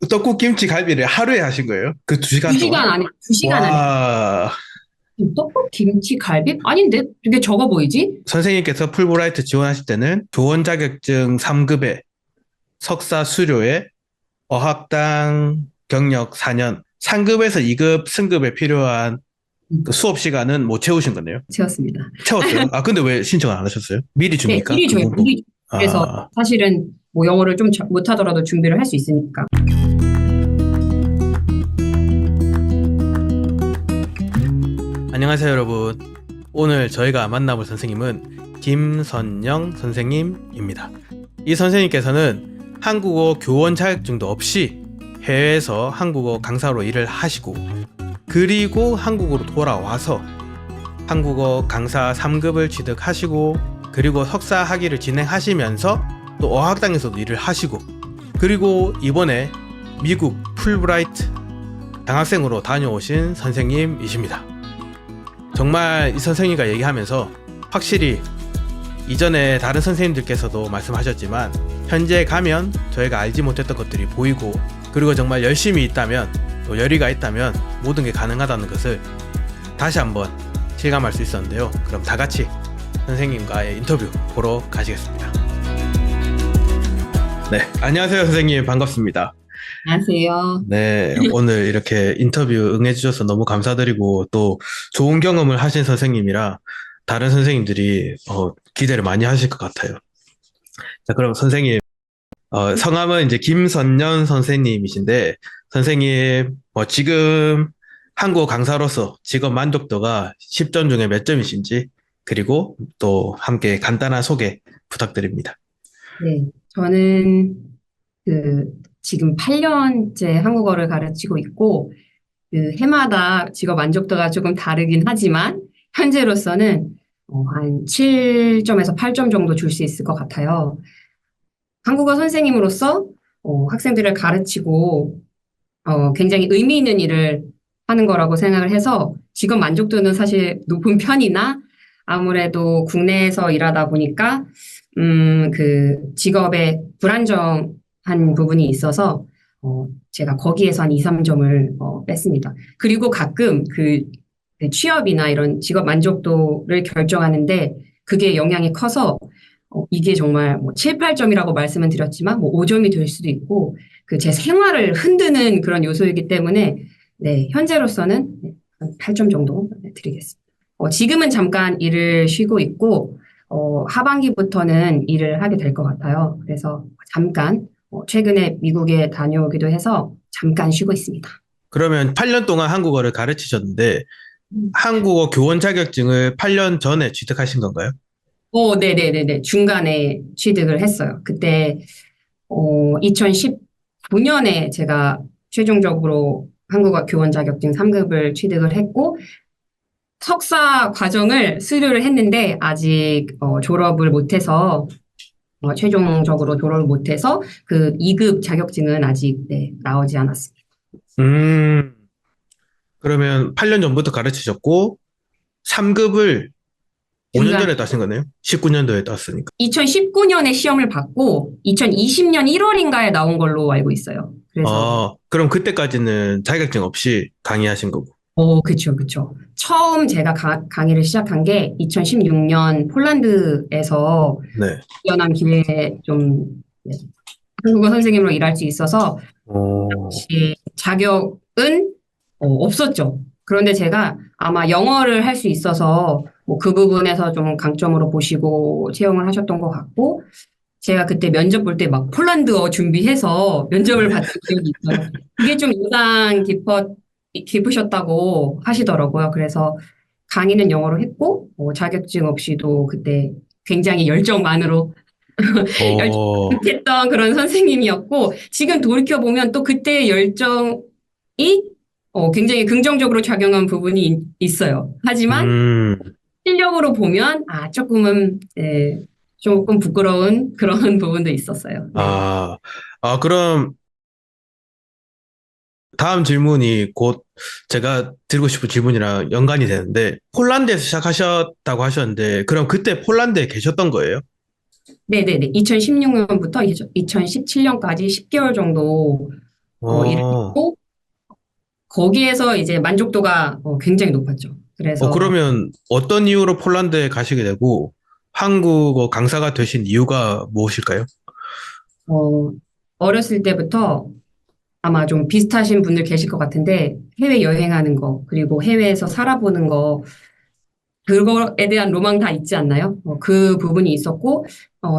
떡국 김치 갈비를 하루에 하신 거예요? 그 2시간 동안? 2시간 안에, 2시간 안에. 와, 떡국 김치 갈비? 아닌데? 이게 적어 보이지? 선생님께서 풀브라이트 지원하실 때는 교원 자격증 3급에 석사 수료에 어학당 경력 4년, 상급에서 2급 승급에 필요한 그 수업 시간은 못 채우신 거네요. 채웠습니다. 채웠어요? 아, 근데 왜 신청을 안 하셨어요? 미리 네, 줍니까? 미리 그 줘요. 문법. 미리. 그래서 아, 사실은 뭐 영어를 좀 못하더라도 준비를 할 수 있으니까. 안녕하세요, 여러분. 오늘 저희가 만나볼 선생님은 김선영 선생님입니다. 이 선생님께서는 한국어 교원 자격증도 없이 해외에서 한국어 강사로 일을 하시고, 그리고 한국으로 돌아와서 한국어 강사 3급을 취득하시고, 그리고 석사 학위를 진행하시면서 또 어학당에서도 일을 하시고, 그리고 이번에 미국 풀브라이트 장학생으로 다녀오신 선생님이십니다. 정말 이 선생님과 얘기하면서 확실히 이전에 다른 선생님들께서도 말씀하셨지만 현재 가면 저희가 알지 못했던 것들이 보이고, 그리고 정말 열심히 있다면, 또 열의가 있다면 모든 게 가능하다는 것을 다시 한번 실감할 수 있었는데요. 그럼 다 같이 선생님과의 인터뷰 보러 가시겠습니다. 네, 안녕하세요 선생님, 반갑습니다. 안녕하세요. 네, 오늘 이렇게 인터뷰 응해주셔서 너무 감사드리고, 또 좋은 경험을 하신 선생님이라 다른 선생님들이 기대를 많이 하실 것 같아요. 자, 그럼 선생님, 성함은 이제 김선년 선생님이신데, 선생님, 지금 한국어 강사로서 직업 만족도가 10점 중에 몇 점이신지, 그리고 또 함께 간단한 소개 부탁드립니다. 네, 저는 그 지금 8년째 한국어를 가르치고 있고 그 해마다 직업 만족도가 조금 다르긴 하지만 현재로서는 한 7점에서 8점 정도 줄 수 있을 것 같아요. 한국어 선생님으로서 학생들을 가르치고 굉장히 의미 있는 일을 하는 거라고 생각을 해서 직업 만족도는 사실 높은 편이나 아무래도 국내에서 일하다 보니까 그 직업에 불안정한 부분이 있어서 제가 거기에서 한 2, 3점을 뺐습니다. 그리고 가끔 그 취업이나 이런 직업 만족도를 결정하는데 그게 영향이 커서 이게 정말 뭐 7, 8점이라고 말씀은 드렸지만 뭐 5점이 될 수도 있고 그 제 생활을 흔드는 그런 요소이기 때문에 네, 현재로서는 네, 한 8점 정도 드리겠습니다. 지금은 잠깐 일을 쉬고 있고 하반기부터는 일을 하게 될 것 같아요. 그래서 잠깐 최근에 미국에 다녀오기도 해서 잠깐 쉬고 있습니다. 그러면 8년 동안 한국어를 가르치셨는데, 한국어 교원 자격증을 8년 전에 취득하신 건가요? 네네네네. 중간에 취득을 했어요. 그때 2019년에 제가 최종적으로 한국어 교원 자격증 3급을 취득을 했고 석사 과정을 수료를 했는데 아직 졸업을 못해서 최종적으로 졸업을 못해서 그 2급 자격증은 아직 네, 나오지 않았습니다. 음, 그러면 8년 전부터 가르치셨고, 3급을 5년 중간 전에 따신 거네요? 19년도에 땄으니까. 2019년에 시험을 받고 2020년 1월인가에 나온 걸로 알고 있어요. 그래서 그럼 그때까지는 자격증 없이 강의하신 거고. 그쵸, 그쵸. 처음 제가 강의를 시작한 게 2016년 폴란드에서 네. 우연한 기회에 좀 네, 한국어 선생님으로 일할 수 있어서 어, 당시 자격은 없었죠. 그런데 제가 아마 영어를 할 수 있어서 뭐 그 부분에서 좀 강점으로 보시고 채용을 하셨던 것 같고 제가 그때 면접 볼 때 막 폴란드어 준비해서 면접을 네. 봤던 기억이 있어요. 그게 좀 깊으셨다고 하시더라고요. 그래서 강의는 영어로 했고 자격증 없이도 그때 굉장히 열정만으로 어, 열정했던 그런 선생님이었고 지금 돌이켜 보면 또 그때의 열정이 굉장히 긍정적으로 작용한 부분이 있어요. 하지만 음, 실력으로 보면 조금은 조금 부끄러운 그런 부분도 있었어요. 네. 아, 그럼 다음 질문이 곧 제가 드리고 싶은 질문이랑 연관이 되는데, 폴란드에서 시작하셨다고 하셨는데, 그럼 그때 폴란드에 계셨던 거예요? 네네네. 2016년부터 2017년까지 10개월 정도 일을 어, 했고, 거기에서 이제 만족도가 굉장히 높았죠. 그래서 그러면 어떤 이유로 폴란드에 가시게 되고 한국어 강사가 되신 이유가 무엇일까요? 어, 어렸을 때부터 아마 좀 비슷하신 분들 계실 것 같은데 해외 여행하는 거, 그리고 해외에서 살아보는 거, 그거에 대한 로망 다 있지 않나요? 그 부분이 있었고,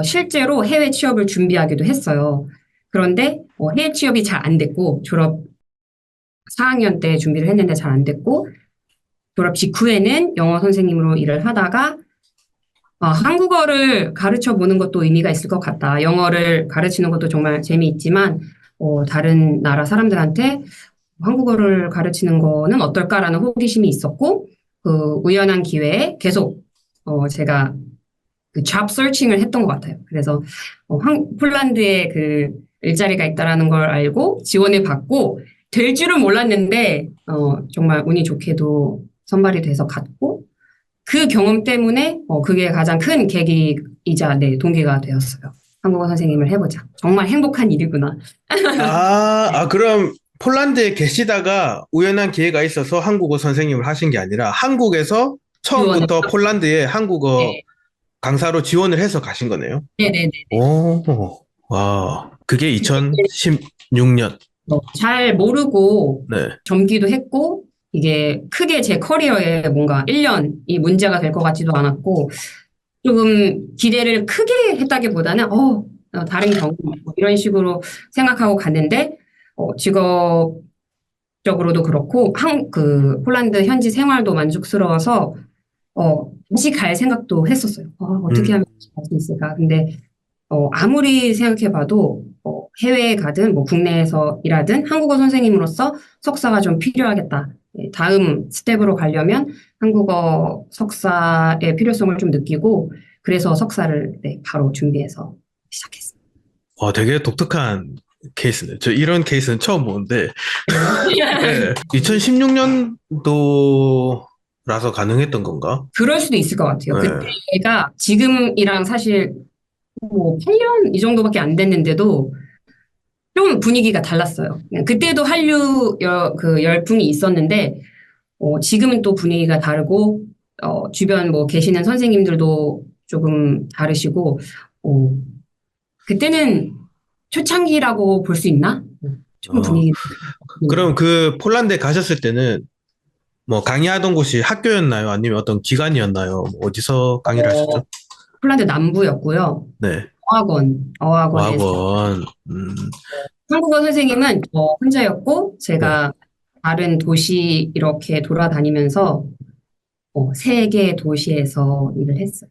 실제로 해외 취업을 준비하기도 했어요. 그런데 해외 취업이 잘 안 됐고, 졸업 4학년 때 준비를 했는데 잘 안 됐고, 졸업 직후에는 영어 선생님으로 일을 하다가, 한국어를 가르쳐 보는 것도 의미가 있을 것 같다. 영어를 가르치는 것도 정말 재미있지만, 다른 나라 사람들한테 한국어를 가르치는 거는 어떨까라는 호기심이 있었고, 그 우연한 기회에 계속 제가 그 잡 서칭을 했던 것 같아요. 그래서 폴란드에 그 일자리가 있다라는 걸 알고 지원을 받고 될 줄은 몰랐는데 정말 운이 좋게도 선발이 돼서 갔고 그 경험 때문에 그게 가장 큰 계기이자 네, 동기가 되었어요. 한국어 선생님을 해보자. 정말 행복한 일이구나. 그럼 폴란드에 계시다가 우연한 기회가 있어서 한국어 선생님을 하신 게 아니라 한국에서 지원을. 처음부터 폴란드에 한국어 네, 강사로 지원을 해서 가신 거네요. 네네네. 오, 와, 그게 2016년. 잘 모르고 네. 젊기도 했고, 이게 크게 제 커리어에 뭔가 1년이 문제가 될 것 같지도 않았고, 조금 기대를 크게 했다기보다는, 다른 경험, 뭐 이런 식으로 생각하고 갔는데, 직업적으로도 그렇고, 폴란드 현지 생활도 만족스러워서, 다시 갈 생각도 했었어요. 어떻게 음, 하면 갈 수 있을까? 근데 아무리 생각해봐도 해외에 가든 뭐 국내에서 일하든 한국어 선생님으로서 석사가 좀 필요하겠다. 네, 다음 스텝으로 가려면 한국어 석사의 필요성을 좀 느끼고 그래서 석사를 네, 바로 준비해서 시작했습니다. 되게 독특한 케이스네. 저 이런 케이스는 처음 보는데, 네. 2016년도라서 가능했던 건가? 그럴 수도 있을 것 같아요. 네. 그때가 지금이랑 사실 뭐 8년 이 정도밖에 안 됐는데도 좀 분위기가 달랐어요. 그때도 한류 그 열풍이 있었는데 지금은 또 분위기가 다르고, 주변 뭐 계시는 선생님들도 조금 다르시고, 어, 그때는 초창기라고 볼 수 있나? 좀 어, 분위기. 그럼 그 폴란드에 가셨을 때는 뭐 강의하던 곳이 학교였나요? 아니면 어떤 기관이었나요? 뭐 어디서 강의를 어, 하셨죠? 폴란드 남부였고요. 네. 어학원에서. 와건, 한국어 선생님은 저 혼자였고, 네. 제가 다른 도시 이렇게 돌아다니면서 세 개의 도시에서 일을 했어요.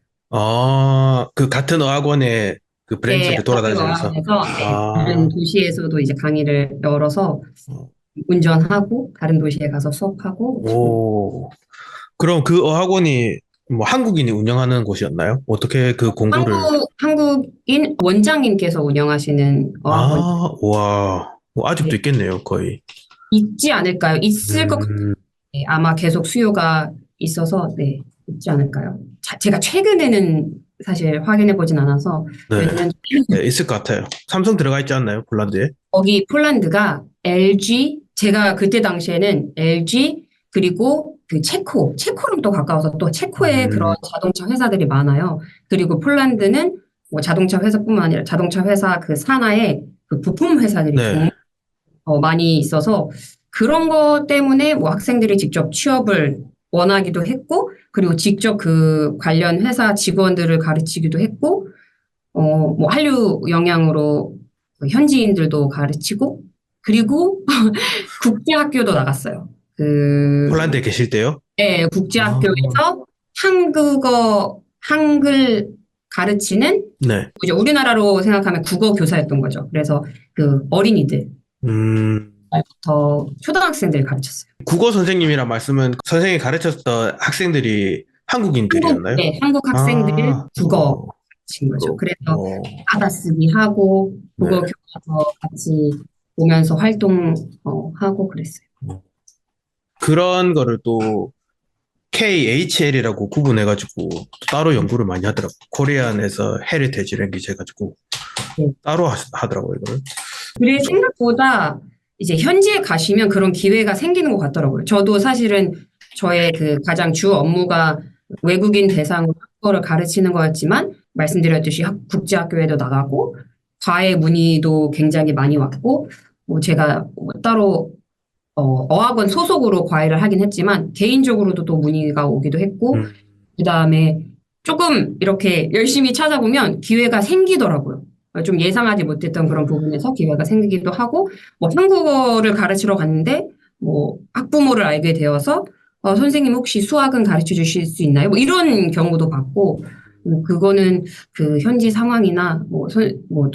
그 같은 어학원의 그 네, 브랜치를 같은 돌아다니면서. 어학원에서 네, 다른 아, 도시에서도 이제 강의를 열어서 어, 운전하고 다른 도시에 가서 수업하고 오. 그럼 그 어학원이 뭐 한국인이 운영하는 곳이었나요? 어떻게 그 공부를, 한국인 원장님께서 운영하시는 어학원 와, 뭐 아직도 있겠네요, 거의. 있지 않을까요? 있을 것 같아요. 음, 네, 아마 계속 수요가 있어서 네, 있지 않을까요? 제가 최근에는 사실 확인해 보진 않아서 네. 몇 년 네, 있을 것 같아요. 삼성 들어가 있지 않나요, 폴란드에? 거기 폴란드가 LG, 제가 그때 당시에는 LG, 그리고 그 체코랑 또 가까워서 또 체코에 그런 음, 자동차 회사들이 많아요. 그리고 폴란드는 뭐 자동차 회사뿐만 아니라 자동차 회사 그 산하에 그 부품 회사들이 네. 정말 많이 있어서 그런 거 때문에 뭐 학생들이 직접 취업을 원하기도 했고, 그리고 직접 그 관련 회사 직원들을 가르치기도 했고, 뭐 한류 영향으로 그 현지인들도 가르치고, 그리고 국제학교도 나갔어요. 폴란드에 계실 때요? 네, 아, 국제학교에서 한글 가르치는, 네. 이제 우리나라로 생각하면 국어 교사였던 거죠. 그래서 그 어린이들, 음, 더 초등학생들 가르쳤어요. 국어 선생님이란 말씀은 선생님이 가르쳤던 학생들이 한국인들이었나요? 네, 한국 학생들 아, 국어 가르친 거죠. 그래서 어, 받아쓰기 하고, 국어 네. 교과서 같이 보면서 활동하고 그랬어요. 그런 거를 또 KHL이라고 구분해가지고 따로 연구를 많이 하더라고. 코리안에서 헤리테지 랭귀지 해가지고 네. 따로 하더라고요, 이거를. 그래, 생각보다 이제 현지에 가시면 그런 기회가 생기는 것 같더라고요. 저도 사실은 저의 그 가장 주 업무가 외국인 대상으로 한국어를 가르치는 거였지만 말씀드렸듯이 국제학교에도 나가고 과외 문의도 굉장히 많이 왔고 뭐 제가 뭐 따로 어학원 소속으로 과외를 하긴 했지만 개인적으로도 또 문의가 오기도 했고 음, 그다음에 조금 이렇게 열심히 찾아보면 기회가 생기더라고요. 좀 예상하지 못했던 그런 부분에서 기회가 생기기도 하고, 뭐 한국어를 가르치러 갔는데, 뭐 학부모를 알게 되어서, 선생님 혹시 수학은 가르쳐 주실 수 있나요? 뭐 이런 경우도 봤고, 그거는 그 현지 상황이나 뭐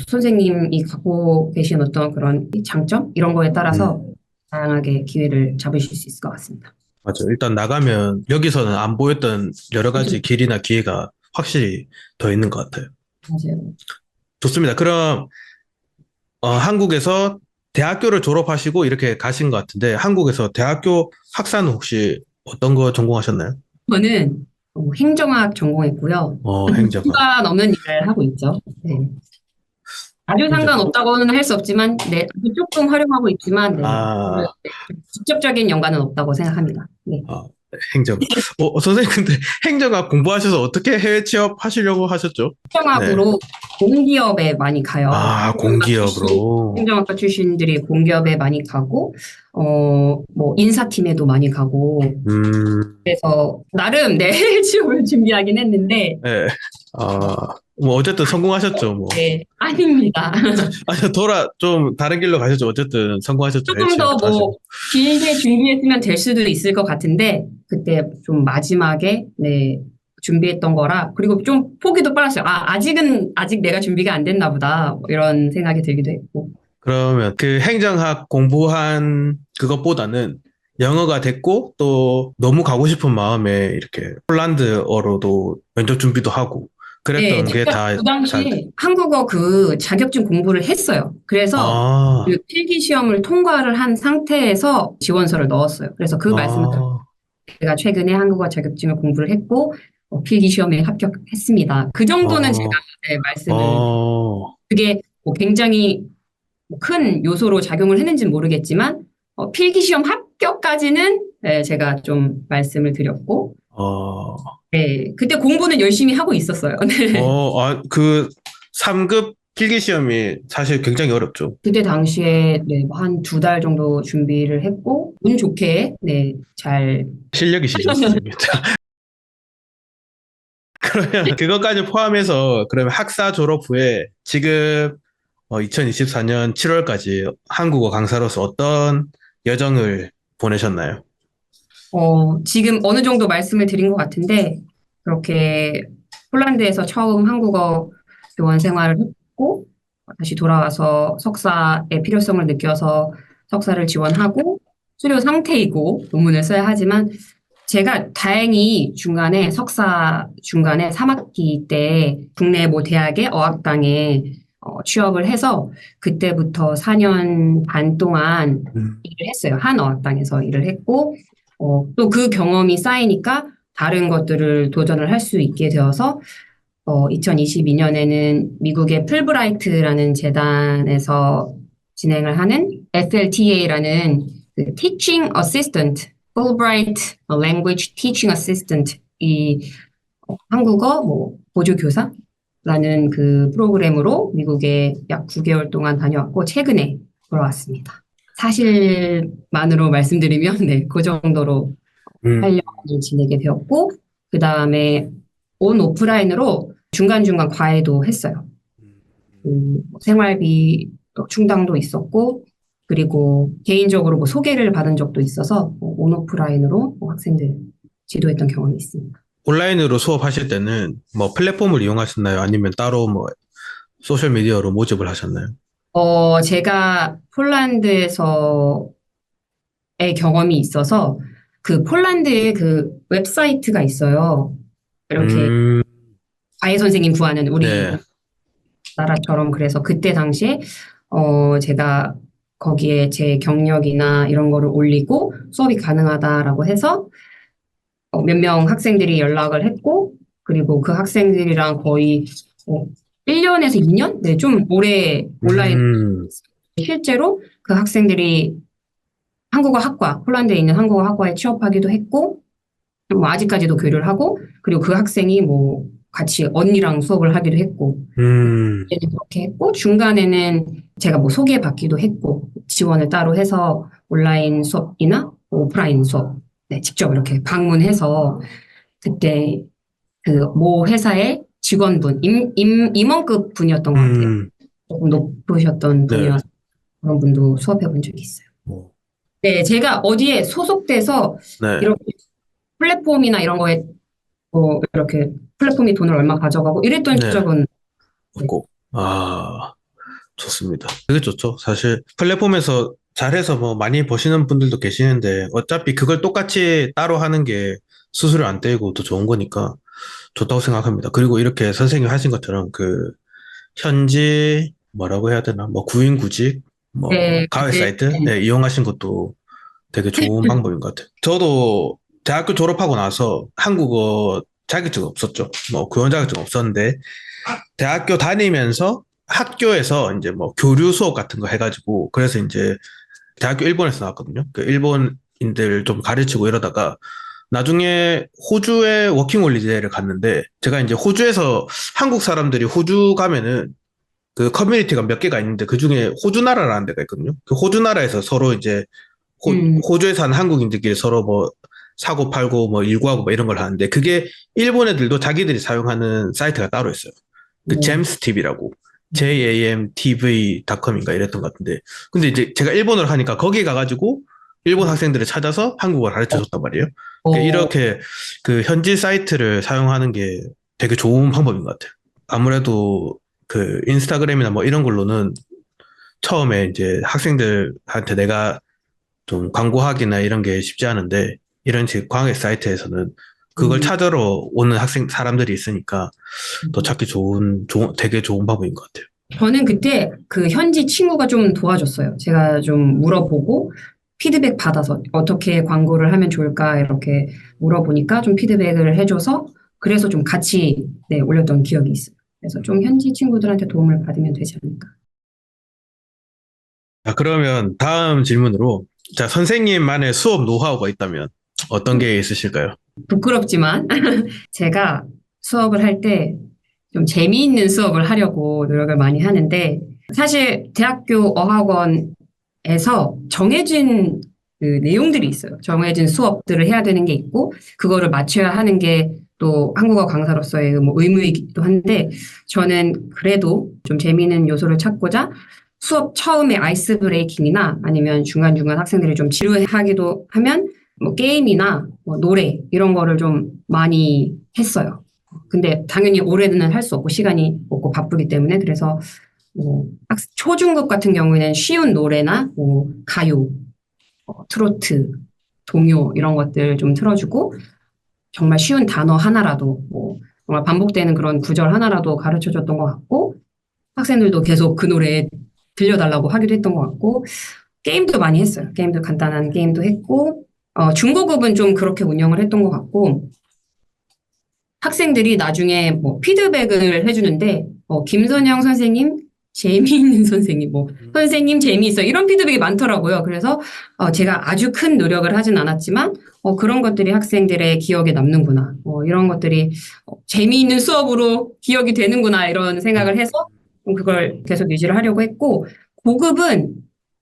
선생님이 갖고 계신 어떤 그런 장점? 이런 거에 따라서 음. 다양하게 기회를 잡으실 수 있을 것 같습니다. 맞아. 일단 나가면 여기서는 안 보였던 여러 그죠? 가지 길이나 기회가 확실히 더 있는 것 같아요. 맞아요. 좋습니다. 그럼 한국에서 대학교를 졸업하시고 이렇게 가신 것 같은데 한국에서 대학교 학사는 혹시 어떤 거 전공하셨나요? 저는 행정학 전공했고요. 행정학. 상관없는 일을 하고 있죠. 네. 아주 행정학. 상관없다고는 할 수 없지만, 네, 아주 조금 활용하고 있지만, 네, 아, 직접적인 연관은 없다고 생각합니다. 네. 아, 행정학. 선생님 근데 행정학 공부하셔서 어떻게 해외 취업하시려고 하셨죠? 네. 행정학으로 공기업에 많이 가요. 아, 공기업으로. 행정학과 출신들이 공기업에 많이 가고, 뭐, 인사팀에도 많이 가고, 음, 그래서, 나름, 네, 취업을 준비하긴 했는데, 네. 아, 뭐 어쨌든 성공하셨죠, 뭐. 네, 아닙니다. 아니, 좀 다른 길로 가셨죠. 어쨌든 성공하셨죠. 해외 조금 더 취업도 뭐 하시고. 길게 준비했으면 될 수도 있을 것 같은데 그때 좀 마지막에 네 준비했던 거라 그리고 좀 포기도 빨랐어요. 아직 내가 준비가 안 됐나 보다 뭐 이런 생각이 들기도 했고. 그러면 그 행정학 공부한 그것보다는 영어가 됐고 또 너무 가고 싶은 마음에 이렇게 폴란드어로도 면접 준비도 하고 네, 그랬던 게 제가 다 그 잘, 당시에 한국어 그 자격증 공부를 했어요. 그래서 아, 그 필기 시험을 통과를 한 상태에서 지원서를 넣었어요. 그래서 그 말씀을 아, 제가 최근에 한국어 자격증을 공부를 했고 필기 시험에 합격했습니다. 그 정도는 제가 어, 네, 말씀을 어, 그게 뭐 굉장히 큰 요소로 작용을 했는지는 모르겠지만 필기 시험 합격까지는 네, 제가 좀 말씀을 드렸고 어, 네, 그때 공부는 열심히 하고 있었어요. 네. 그 3급 필기 시험이 사실 굉장히 어렵죠. 그때 당시에 네, 한 두 달 정도 준비를 했고 운 좋게 네, 잘 실력이시셨습니다. 그러면 그것까지 포함해서 그러면 학사 졸업 후에 지금 2024년 7월까지 한국어 강사로서 어떤 여정을 보내셨나요? 지금 어느 정도 말씀을 드린 것 같은데, 그렇게 폴란드에서 처음 한국어 교원 생활을 했고, 다시 돌아와서 석사의 필요성을 느껴서 석사를 지원하고, 수료 상태이고, 논문을 써야 하지만, 제가 다행히 석사 중간에 3학기 때 국내 뭐 대학의 어학당에 취업을 해서 그때부터 4년 반 동안 음, 일을 했어요. 한 어학당에서 일을 했고, 또 그 경험이 쌓이니까 다른 것들을 도전을 할 수 있게 되어서 2022년에는 미국의 풀브라이트라는 재단에서 진행을 하는 FLTA라는 그 Teaching Assistant, Fulbright Language Teaching Assistant 이 한국어 뭐 보조교사라는 그 프로그램으로 미국에 약 9개월 동안 다녀왔고 최근에 돌아왔습니다. 사실만으로 말씀드리면 네, 그 정도로 음, 8년을 지내게 되었고 그 다음에 온 오프라인으로 중간중간 과외도 했어요. 생활비 충당도 있었고 그리고 개인적으로 뭐 소개를 받은 적도 있어서 온 오프라인으로 학생들 지도했던 경험이 있습니다. 온라인으로 수업하실 때는 뭐 플랫폼을 이용하셨나요? 아니면 따로 뭐 소셜 미디어로 모집을 하셨나요? 제가 폴란드에서의 경험이 있어서 그 폴란드에 그 웹사이트가 있어요. 이렇게 음, 과외 선생님 구하는 우리 네. 나라처럼 그래서 그때 당시에 제가 거기에 제 경력이나 이런 거를 올리고 수업이 가능하다라고 해서 몇 명 학생들이 연락을 했고 그리고 그 학생들이랑 거의 1년에서 2년? 네, 좀 오래 온라인 음, 실제로 그 그 학생들이 한국어 학과, 폴란드에 있는 한국어 학과에 취업하기도 했고, 뭐 아직까지도 교류를 하고, 그리고 그 학생이 뭐 같이 언니랑 수업을 하기도 했고, 그렇게 했고, 중간에는 제가 뭐 소개받기도 했고, 지원을 따로 해서 온라인 수업이나 오프라인 수업, 네, 직접 이렇게 방문해서 그때 그 모 회사의 직원분, 임원급 분이었던 것 같아요. 조금 높으셨던 네. 분이어서 그런 분도 수업해 본 적이 있어요. 네, 제가 어디에 소속돼서 네. 이렇게 플랫폼이나 이런 거에 뭐 이렇게 플랫폼이 돈을 얼마 가져가고 이랬던 네. 적은 없고. 아, 좋습니다. 그게 좋죠. 사실 플랫폼에서 잘해서 뭐 많이 버시는 분들도 계시는데 어차피 그걸 똑같이 따로 하는 게 수수료 안 떼고 더 좋은 거니까 좋다고 생각합니다. 그리고 이렇게 선생님이 하신 것처럼 그 현지 뭐라고 해야 되나 뭐 구인구직 뭐 네, 가외 네, 사이트 네, 이용하신 것도 되게 좋은 방법인 것 같아요. 저도 대학교 졸업하고 나서 한국어 자격증 없었죠. 뭐 교원 자격증 없었는데 대학교 다니면서 학교에서 이제 뭐 교류 수업 같은 거 해가지고 그래서 이제 대학교 일본에서 나왔거든요. 그 일본인들 좀 가르치고 이러다가 나중에 호주에 워킹홀리데이를 갔는데 제가 이제 호주에서 한국 사람들이 호주 가면은 그 커뮤니티가 몇 개가 있는데 그 중에 호주 나라라는 데가 있거든요. 그 호주 나라에서 서로 이제 호주에 사는 한국인들끼리 서로 뭐 사고 팔고 뭐 일구하고 뭐 이런 걸 하는데 그게 일본 애들도 자기들이 사용하는 사이트가 따로 있어요. 그 잼스팁이라고 jamtv.com인가 이랬던 것 같은데 근데 이제 제가 일본어를 하니까 거기 가가지고 일본 학생들을 찾아서 한국어를 가르쳐 줬단 말이에요. 그러니까 이렇게 그 현지 사이트를 사용하는 게 되게 좋은 방법인 것 같아요. 아무래도 그 인스타그램이나 뭐 이런 걸로는 처음에 이제 학생들한테 내가 좀 광고하기나 이런 게 쉽지 않은데 이런 식 광해 사이트에서는 그걸 찾으러 오는 사람들이 있으니까 더 찾기 되게 좋은 방법인 것 같아요. 저는 그때 그 현지 친구가 좀 도와줬어요. 제가 좀 물어보고 피드백 받아서 어떻게 광고를 하면 좋을까 이렇게 물어보니까 좀 피드백을 해줘서 그래서 좀 같이 네, 올렸던 기억이 있어요. 그래서 좀 현지 친구들한테 도움을 받으면 되지 않을까. 자, 그러면 다음 질문으로 자, 선생님만의 수업 노하우가 있다면 어떤 게 있으실까요? 부끄럽지만 제가 수업을 할 때 좀 재미있는 수업을 하려고 노력을 많이 하는데 사실 대학교 어학원에서 정해진 그 내용들이 있어요. 정해진 수업들을 해야 되는 게 있고 그거를 맞춰야 하는 게 또 한국어 강사로서의 뭐 의무이기도 한데 저는 그래도 좀 재미있는 요소를 찾고자 수업 처음에 아이스 브레이킹이나 아니면 중간중간 학생들이 좀 지루해하기도 하면 뭐 게임이나 뭐 노래 이런 거를 좀 많이 했어요. 근데 당연히 올해는 할 수 없고 시간이 없고 바쁘기 때문에 그래서 뭐 초중급 같은 경우에는 쉬운 노래나 뭐 가요, 트로트, 동요 이런 것들 좀 틀어주고 정말 쉬운 단어 하나라도 뭐 정말 반복되는 그런 구절 하나라도 가르쳐줬던 것 같고 학생들도 계속 그 노래 들려달라고 하기도 했던 것 같고 게임도 많이 했어요. 게임도 간단한 게임도 했고 중고급은 좀 그렇게 운영을 했던 것 같고 학생들이 나중에 뭐 피드백을 해주는데 김선영 선생님 재미있는 선생님 뭐 선생님 재미있어 이런 피드백이 많더라고요. 그래서 제가 아주 큰 노력을 하진 않았지만 그런 것들이 학생들의 기억에 남는구나. 이런 것들이 재미있는 수업으로 기억이 되는구나 이런 생각을 해서 그걸 계속 유지를 하려고 했고 고급은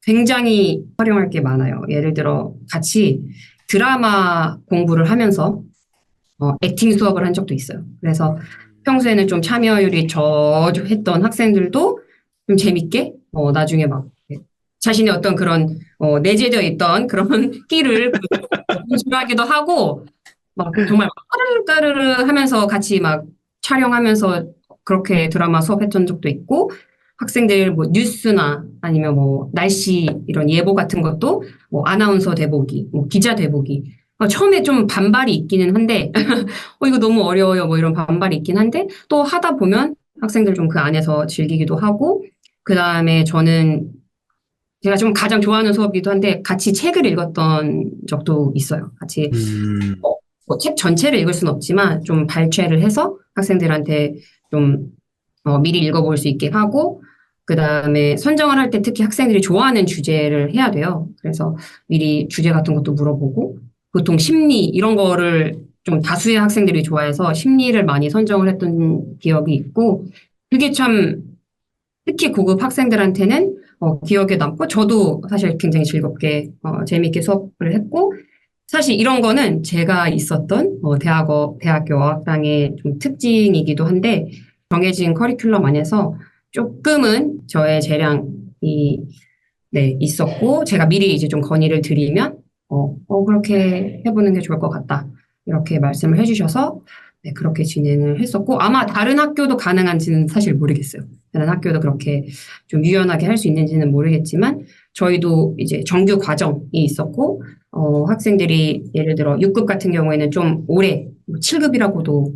굉장히 활용할 게 많아요. 예를 들어 같이 드라마 공부를 하면서 액팅 수업을 한 적도 있어요. 그래서 평소에는 좀 참여율이 저조했던 학생들도 좀 재밌게 나중에 막 자신의 어떤 그런 내재되어 있던 그런 끼를 분출하기도 하고 막 정말 까르르 하면서 같이 막 촬영하면서 그렇게 드라마 수업했던 적도 있고 학생들 뭐 뉴스나 아니면 뭐 날씨 이런 예보 같은 것도 뭐 아나운서 대보기, 뭐 기자 대보기 처음에 좀 반발이 있기는 한데 이거 너무 어려워요 뭐 이런 반발이 있긴 한데 또 하다 보면 학생들 좀 그 안에서 즐기기도 하고 그 다음에 저는 제가 좀 가장 좋아하는 수업이기도 한데 같이 책을 읽었던 적도 있어요. 같이 뭐 책 전체를 읽을 수는 없지만 좀 발췌를 해서 학생들한테 좀 미리 읽어볼 수 있게 하고 그다음에 선정을 할 때 특히 학생들이 좋아하는 주제를 해야 돼요. 그래서 미리 주제 같은 것도 물어보고 보통 심리 이런 거를 좀 다수의 학생들이 좋아해서 심리를 많이 선정을 했던 기억이 있고 그게 참 특히 고급 학생들한테는 기억에 남고 저도 사실 굉장히 즐겁게 재미있게 수업을 했고 사실 이런 거는 제가 있었던 대학교 어학당의 좀 특징이기도 한데 정해진 커리큘럼 안에서 조금은 저의 재량이 네, 있었고 제가 미리 이제 좀 건의를 드리면 그렇게 해보는 게 좋을 것 같다. 이렇게 말씀을 해주셔서 네, 그렇게 진행을 했었고 아마 다른 학교도 가능한지는 사실 모르겠어요. 다른 학교도 그렇게 좀 유연하게 할 수 있는지는 모르겠지만 저희도 이제 정규 과정이 있었고 학생들이 예를 들어 6급 같은 경우에는 좀 오래 7급이라고도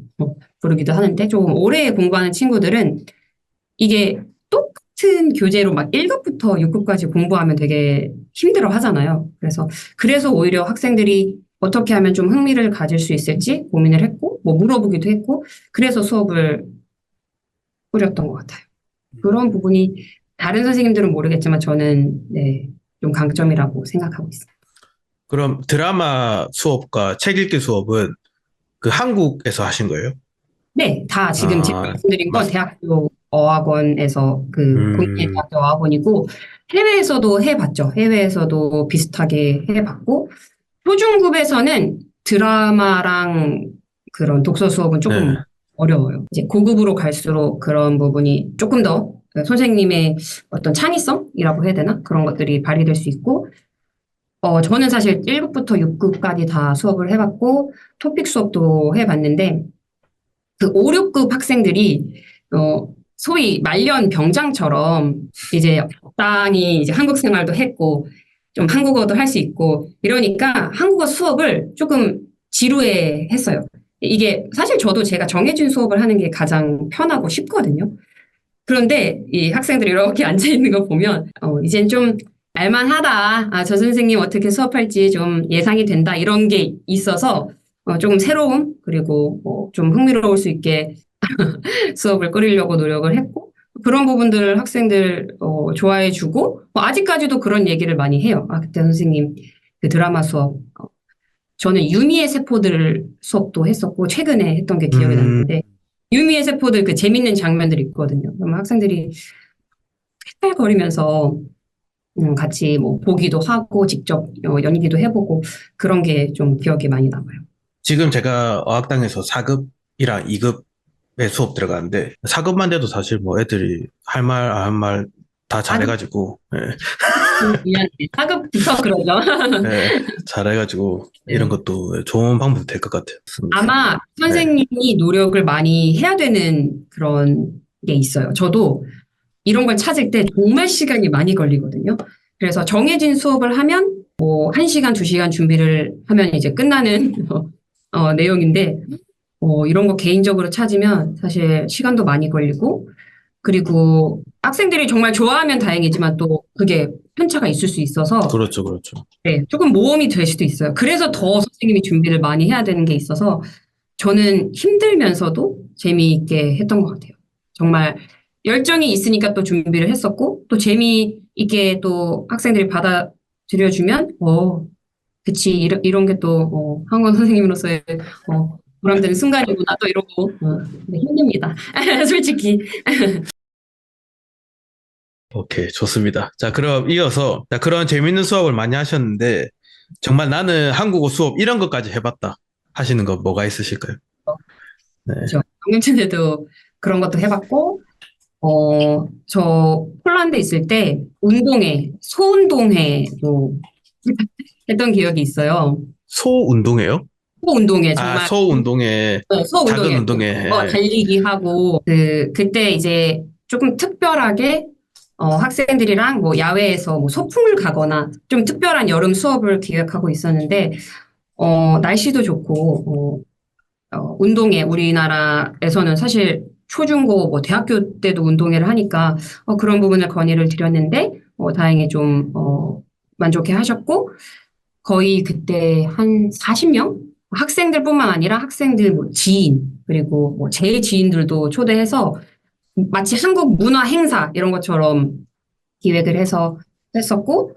부르기도 하는데 조금 오래 공부하는 친구들은 이게 똑같은 교재로 막 1급부터 6급까지 공부하면 되게 힘들어 하잖아요. 그래서 오히려 학생들이 어떻게 하면 좀 흥미를 가질 수 있을지 고민을 했고, 뭐 물어보기도 했고, 그래서 수업을 꾸렸던 것 같아요. 그런 부분이 다른 선생님들은 모르겠지만 저는 네, 좀 강점이라고 생각하고 있어요. 그럼 드라마 수업과 책 읽기 수업은 그 한국에서 하신 거예요? 네, 다 지금 제가 아, 말씀드린 건 맞, 대학교 어학원에서 국내 음, 대학교 어학원이고 해외에서도 해봤죠. 해외에서도 비슷하게 해봤고 초중급에서는 드라마랑 그런 독서 수업은 조금 네. 어려워요. 이제 고급으로 갈수록 그런 부분이 조금 더 선생님의 어떤 창의성이라고 해야 되나? 그런 것들이 발휘될 수 있고 저는 사실 1급부터 6급까지 다 수업을 해봤고 토픽 수업도 해봤는데 그 5, 6급 학생들이 소위 말년 병장처럼 이제 적당히 이제 한국 생활도 했고 좀 한국어도 할 수 있고 이러니까 한국어 수업을 조금 지루해 했어요. 이게 사실 저도 제가 정해진 수업을 하는 게 가장 편하고 쉽거든요. 그런데 이 학생들이 이렇게 앉아 있는 거 보면 이젠 좀 알만하다. 아, 저 선생님 어떻게 수업할지 좀 예상이 된다. 이런 게 있어서 조금 새로움 그리고 좀 흥미로울 수 있게 수업을 꾸리려고 노력을 했고 그런 부분들을 학생들 좋아해주고 아직까지도 그런 얘기를 많이 해요. 아, 그때 선생님 그 드라마 수업 저는 유미의 세포들 수업도 했었고 최근에 했던 게 기억이 음, 나는데 유미의 세포들 그 재밌는 장면들이 있거든요. 그러면 학생들이 헷갈거리면서 같이 뭐 보기도 하고 직접 연기도 해보고 그런 게 좀 기억에 많이 남아요. 지금 제가 어학당에서 4급이랑 2급의 수업 들어가는데 4급만 돼도 사실 뭐 애들이 할 말, 안 할 말 다 잘해가지고, 미안해. 사급부터 그러죠. 잘해가지고 이런 네. 것도 좋은 방법이 될 것 같아요. 아마 네. 선생님이 노력을 많이 해야 되는 그런 게 있어요. 저도 이런 걸 찾을 때 정말 시간이 많이 걸리거든요. 그래서 정해진 수업을 하면 뭐 1시간, 2시간 준비를 하면 이제 끝나는 내용인데 이런 거 개인적으로 찾으면 사실 시간도 많이 걸리고 그리고 학생들이 정말 좋아하면 다행이지만 또 그게 편차가 있을 수 있어서 그렇죠, 그렇죠. 네, 조금 모험이 될 수도 있어요. 그래서 더 선생님이 준비를 많이 해야 되는 게 있어서 저는 힘들면서도 재미있게 했던 것 같아요. 정말 열정이 있으니까 또 준비를 했었고 또 재미있게 또 학생들이 받아들여주면 그치 이런 게 또 한권 선생님으로서의 보람되는 순간이구나 또 이러고 네, 힘듭니다. 솔직히. 오케이, 좋습니다. 자, 그럼 이어서, 자, 그런 재밌는 수업을 많이 하셨는데, 정말 나는 한국어 수업 이런 것까지 해봤다 하시는 거 뭐가 있으실까요? 네. 그렇죠. 작년에도 그런 것도 해봤고 저 폴란드 있을 때 소운동회도 했던 기억이 있어요. 소운동회요? 소운동회 아, 정말 소운동회, 작은 소운동회 운동회. 예. 달리기 하고 그때 이제 조금 특별하게 학생들이랑 뭐 야외에서 뭐 소풍을 가거나 좀 특별한 여름 수업을 기획하고 있었는데 날씨도 좋고 운동회 우리나라에서는 사실 초중고 뭐 대학교 때도 운동회를 하니까 그런 부분을 건의를 드렸는데 다행히 좀 만족해 하셨고 거의 그때 한 40명 학생들뿐만 아니라 학생들 뭐 지인 그리고 뭐 제 지인들도 초대해서 마치 한국 문화 행사 이런 것처럼 기획을 해서 했었고,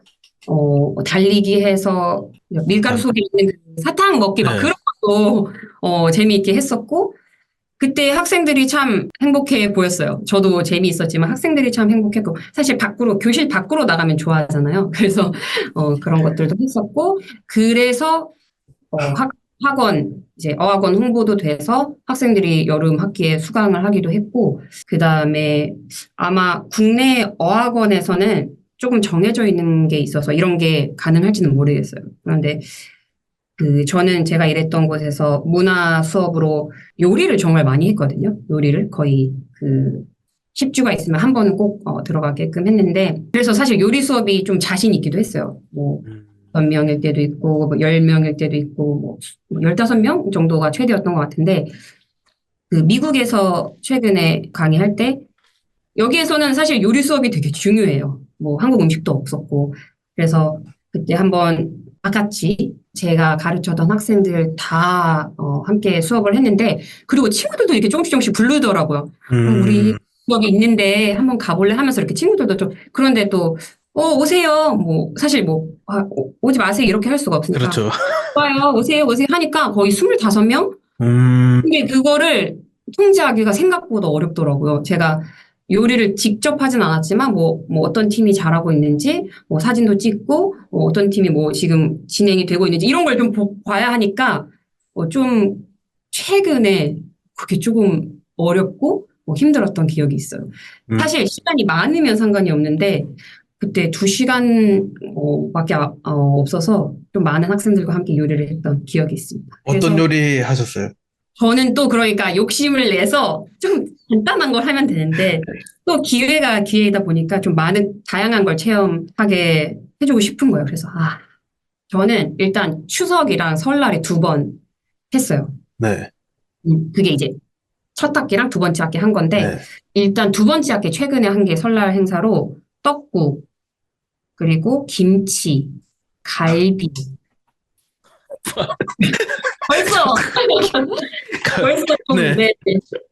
달리기 해서 밀가루 속에 있는 그 사탕 먹기 막 네. 그런 것도 재미있게 했었고, 그때 학생들이 참 행복해 보였어요. 저도 재미있었지만 학생들이 참 행복했고, 사실 교실 밖으로 나가면 좋아하잖아요. 그래서 그런 것들도 했었고, 그래서 학원, 이제 어학원 홍보도 돼서 학생들이 여름 학기에 수강을 하기도 했고, 그 다음에 아마 국내 어학원에서는 조금 정해져 있는 게 있어서 이런 게 가능할지는 모르겠어요. 그런데 저는 제가 일했던 곳에서 문화 수업으로 요리를 정말 많이 했거든요. 요리를 거의 10주가 있으면 한 번은 꼭 들어가게끔 했는데, 그래서 사실 요리 수업이 좀 자신 있기도 했어요. 뭐 5명일 때도 있고, 뭐 10명일 때도 있고, 뭐 15명 정도가 최대였던 것 같은데, 미국에서 최근에 강의할 때, 여기에서는 사실 요리 수업이 되게 중요해요. 뭐 한국 음식도 없었고. 그래서 그때 한번 다 같이 제가 가르쳤던 학생들 다 함께 수업을 했는데, 그리고 친구들도 이렇게 조금씩 부르더라고요. 우리 수업이 있는데 한번 가볼래 하면서 이렇게 친구들도 좀, 그런데 또 오세요. 뭐 사실 오지 마세요 이렇게 할 수가 없으니까. 그렇죠. 좋아요. 오세요 하니까 거의 25명? 음, 근데 그거를 통제하기가 생각보다 어렵더라고요. 제가 요리를 직접 하진 않았지만 뭐 어떤 팀이 잘하고 있는지 뭐 사진도 찍고 어떤 팀이 뭐 지금 진행이 되고 있는지 이런 걸 좀 봐야 하니까 좀 최근에 그게 조금 어렵고 힘들었던 기억이 있어요. 사실 시간이 많으면 상관이 없는데 그때 2시간 밖에 없어서 좀 많은 학생들과 함께 요리를 했던 기억이 있습니다. 어떤 요리 하셨어요? 저는 또 그러니까 욕심을 내서 좀 간단한 걸 하면 되는데 또 기회이다 보니까 좀 다양한 걸 체험하게 해주고 싶은 거예요. 그래서 저는 일단 추석이랑 설날에 2번 했어요. 네. 그게 이제 첫 학기랑 2번째 학기 한 건데 네. 일단 2번째 학기 최근에 한 게 설날 행사로 떡국 그리고 김치, 갈비 벌써 좀, 네. 네,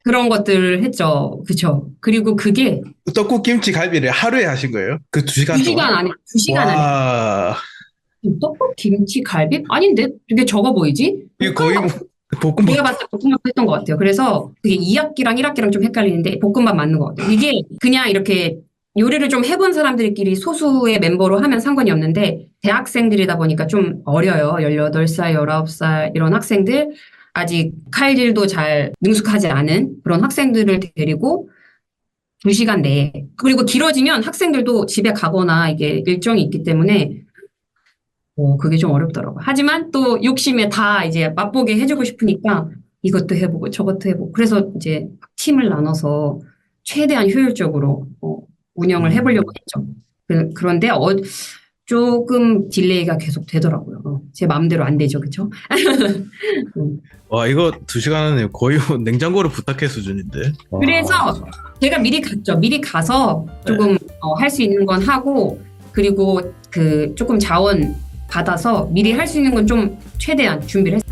그런 것들을 했죠. 그쵸. 그리고 그게 떡국 김치 갈비를 하루에 하신 거예요? 그 2시간 2시간 동안? 안에, 2시간 안에. 와, 떡국, 김치, 갈비? 아닌데? 되게 적어 보이지? 이게 거의 뭐 볶음밥. 내가 봤을 때 볶음밥 했던 것 같아요. 그래서 그게 2학기랑 1학기랑 좀 헷갈리는데 볶음밥 맞는 것 같아요. 이게 그냥 이렇게 요리를 좀 해본 사람들끼리 소수의 멤버로 하면 상관이 없는데 대학생들이다 보니까 좀 어려요. 18살, 19살 이런 학생들 아직 칼질도 잘 능숙하지 않은 그런 학생들을 데리고 2시간 내에 그리고 길어지면 학생들도 집에 가거나 이게 일정이 있기 때문에 그게 좀 어렵더라고요. 하지만 또 욕심에 다 이제 맛보게 해주고 싶으니까 이것도 해보고 저것도 해보고 그래서 이제 팀을 나눠서 최대한 효율적으로 운영을 해보려고 했죠. 그런데 조금 딜레이가 계속 되더라고요. 제 마음대로 안 되죠, 그렇죠? 와, 이거 2시간은 거의 뭐 냉장고를 부탁해 수준인데. 그래서 제가 미리 갔죠. 미리 가서 조금 할 수 있는 건 하고 그리고 조금 자원 받아서 미리 할 수 있는 건 좀 최대한 준비를 했어요.